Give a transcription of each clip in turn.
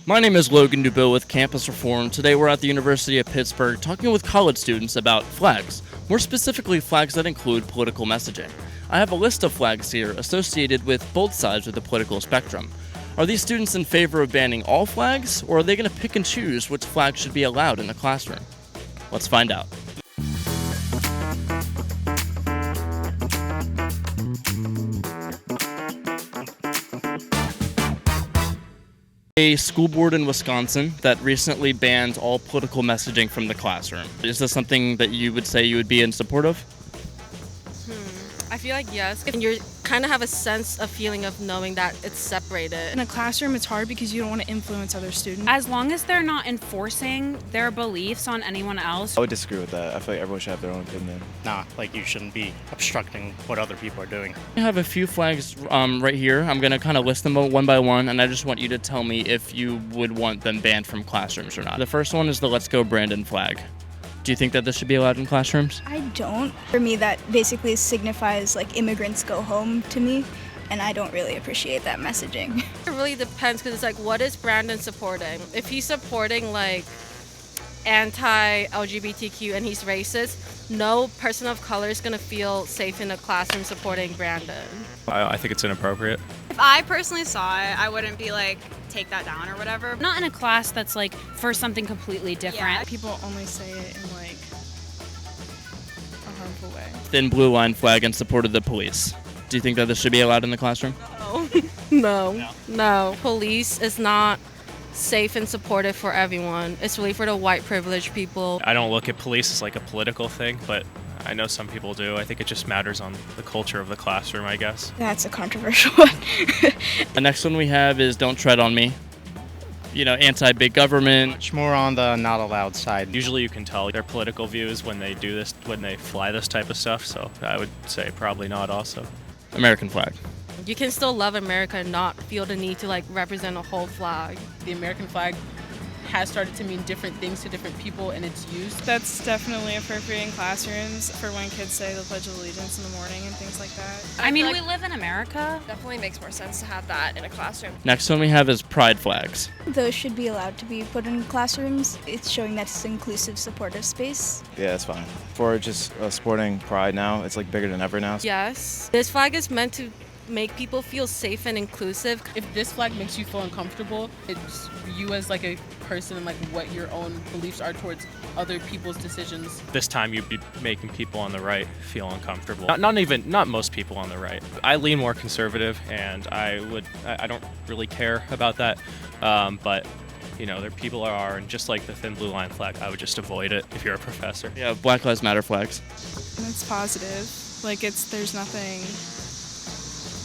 My name is Logan Dubil with Campus Reform. Today we're at the University of Pittsburgh talking with college students about flags, more specifically flags that include political messaging. I have a list of flags here associated with both sides of the political spectrum. Are these students in favor of banning all flags, or are they going to pick and choose which flags should be allowed in the classroom? Let's find out. A school board in Wisconsin that recently banned all political messaging from the classroom. Is this something that you would say you would be in support of? I feel like yes. If you kind of have a sense of feeling of knowing that it's separated. In a classroom, it's hard because you don't want to influence other students. As long as they're not enforcing their beliefs on anyone else. I would disagree with that. I feel like everyone should have their own opinion. You shouldn't be obstructing what other people are doing. I have a few flags right here. I'm going to kind of list them one by one, and I just want you to tell me if you would want them banned from classrooms or not. The first one is the Let's Go Brandon flag. Do you think that this should be allowed in classrooms? I don't. For me, that basically signifies like immigrants go home to me, and I don't really appreciate that messaging. It really depends because it's like, what is Brandon supporting? If he's supporting like anti-LGBTQ and he's racist, no person of color is going to feel safe in a classroom supporting Brandon. I think it's inappropriate. If I personally saw it, I wouldn't be like, take that down or whatever. Not in a class that's like for something completely different. Yeah. People only say it in like a harmful way. Thin blue line flag in support of the police. Do you think that this should be allowed in the classroom? No. Police is not safe and supportive for everyone. It's really for the white privileged people. I don't look at police as like a political thing, but I know some people do. I think it just matters on the culture of the classroom, I guess. That's a controversial one. The next one we have is Don't Tread on Me. Anti-big government. Much more on the not allowed side. Usually you can tell their political views when they do this, when they fly this type of stuff, so I would say probably not also. American flag. You can still love America and not feel the need to like represent a whole flag. The American flag has started to mean different things to different people and it's used. That's definitely appropriate in classrooms for when kids say the Pledge of Allegiance in the morning and things like that. I mean, we live in America. Definitely makes more sense to have that in a classroom. Next one we have is pride flags. Those should be allowed to be put in classrooms. It's showing that it's an inclusive, supportive space. Yeah, that's fine. For just sporting pride now, it's like bigger than ever now. Yes. This flag is meant to make people feel safe and inclusive. If this flag makes you feel uncomfortable, it's you as like a person and like what your own beliefs are towards other people's decisions. This time you'd be making people on the right feel uncomfortable. Not most people on the right. I lean more conservative, and I don't really care about that. But there people are, and just like the thin blue line flag, I would just avoid it if you're a professor. Yeah, Black Lives Matter flags. And it's positive. Like there's nothing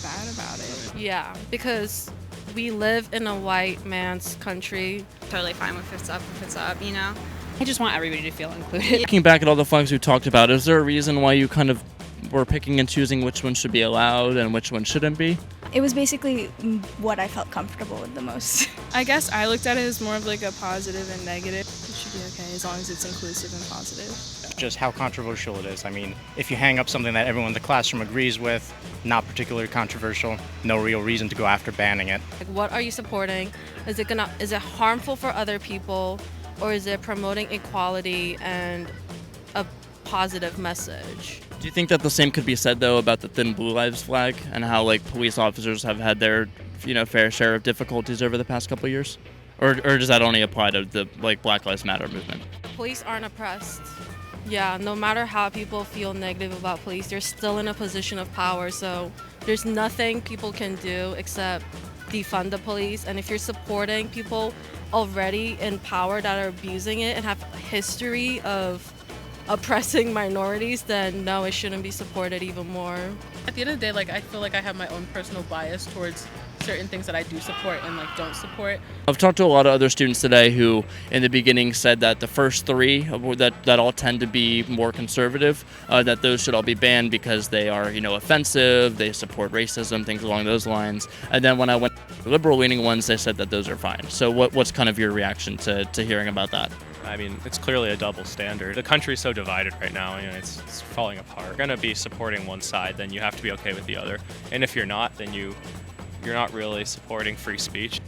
bad about it. Yeah, because we live in a white man's country. Totally fine if it's up, I just want everybody to feel included. Looking back at all the flags we've talked about, is there a reason why you kind of were picking and choosing which ones should be allowed and which ones shouldn't be? It was basically what I felt comfortable with the most. I guess I looked at it as more of like a positive and negative. It should be okay as long as it's inclusive and positive. Just how controversial it is. I mean, if you hang up something that everyone in the classroom agrees with, not particularly controversial, no real reason to go after banning it. Like, what are you supporting? Is it harmful for other people, or is it promoting equality and a positive message? Do you think that the same could be said, though, about the Thin Blue Lives flag and how, police officers have had their, fair share of difficulties over the past couple of years? Or does that only apply to the, Black Lives Matter movement? Police aren't oppressed. Yeah, no matter how people feel negative about police, they're still in a position of power, so there's nothing people can do except defund the police. And if you're supporting people already in power that are abusing it and have a history of oppressing minorities, then no, it shouldn't be supported even more. At the end of the day, I feel like I have my own personal bias towards certain things that I do support and don't support. I've talked to a lot of other students today who in the beginning said that the first three that all tend to be more conservative, that those should all be banned because they are offensive, they support racism, things along those lines. And then when I went to the liberal leaning ones, they said that those are fine. So what's kind of your reaction to hearing about that? I mean, it's clearly a double standard. The country's so divided right now, it's falling apart. If you're going to be supporting one side, then you have to be okay with the other. And if you're not, then you're not really supporting free speech.